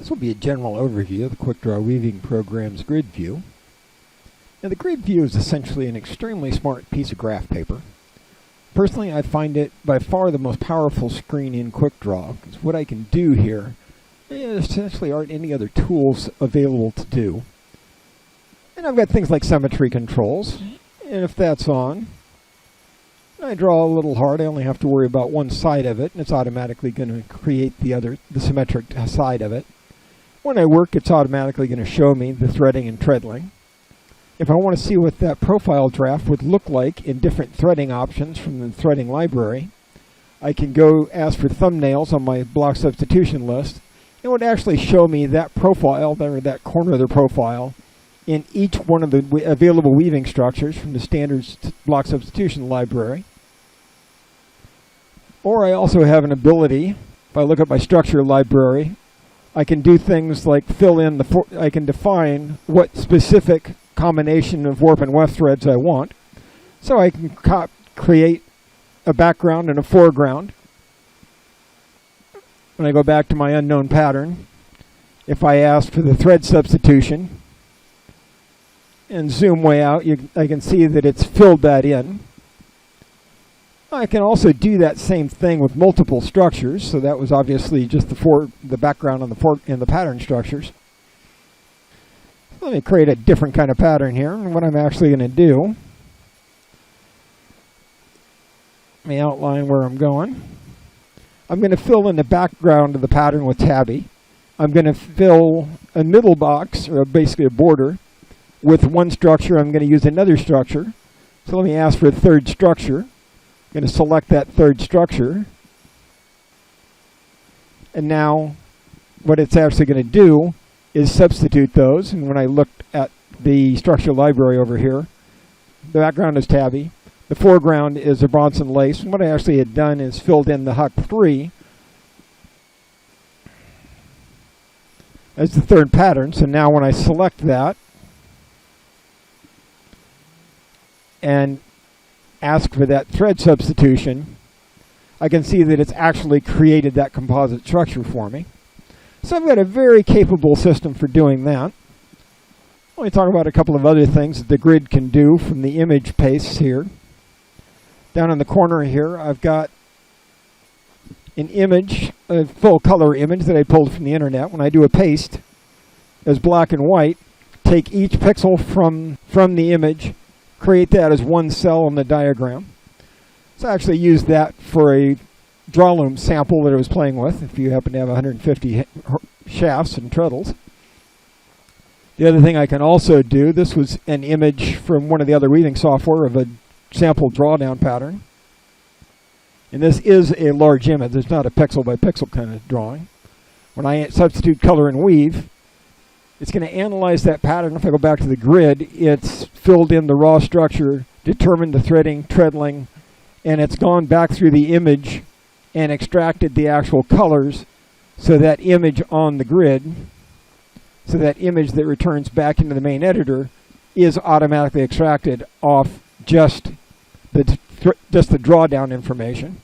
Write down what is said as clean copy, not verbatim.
This will be a general overview of the Quickdraw Weaving Program's Grid View. Now, the Grid View is essentially an extremely smart piece of graph paper. Personally, I find it by far the most powerful screen in Quickdraw, because what I can do here, there essentially aren't any other tools available to do. And I've got things like symmetry controls, and if that's on, I draw a little hard, I only have to worry about one side of it, and it's automatically going to create the symmetric side of it. When I work, it's automatically going to show me the threading and treadling. If I want to see what that profile draft would look like in different threading options from the threading library, I can go ask for thumbnails on my block substitution list. It would actually show me that profile, or that corner of the profile, in each one of the available weaving structures from the standard block substitution library. Or I also have an ability, if I look at my structure library, I can do things like fill in I can define what specific combination of warp and weft threads I want. So I can create a background and a foreground. When I go back to my unknown pattern, if I ask for the thread substitution and zoom way out, I can see that it's filled that in. I can also do that same thing with multiple structures, so that was obviously just the background on the pattern structures. Let me create a different kind of pattern here, and what I'm actually going to do, let me outline where I'm going. I'm going to fill in the background of the pattern with tabby. I'm going to fill a middle box, or basically a border, with one structure. I'm going to use another structure. So let me ask for a third structure. I'm going to select that third structure. And now what it's actually going to do is substitute those. And when I looked at the structure library over here, the background is tabby. The foreground is a Bronson lace. And what I actually had done is filled in the Huck 3 as the third pattern. So now when I select that and ask for that thread substitution, I can see that it's actually created that composite structure for me. So I've got a very capable system for doing that. Let me talk about a couple of other things that the grid can do from the image paste here. Down in the corner here, I've got an image, a full color image that I pulled from the internet. When I do a paste as black and white, take each pixel from the image, create that as one cell on the diagram. So I actually used that for a draw loom sample that I was playing with, if you happen to have 150 shafts and treadles. The other thing I can also do, this was an image from one of the other weaving software of a sample drawdown pattern. And this is a large image. It's not a pixel by pixel kind of drawing. When I substitute color and weave, it's going to analyze that pattern. If I go back to the grid, it's filled in the raw structure, determined the threading, treadling, and it's gone back through the image and extracted the actual colors, so that image on the grid, so that image that returns back into the main editor is automatically extracted off just the drawdown information.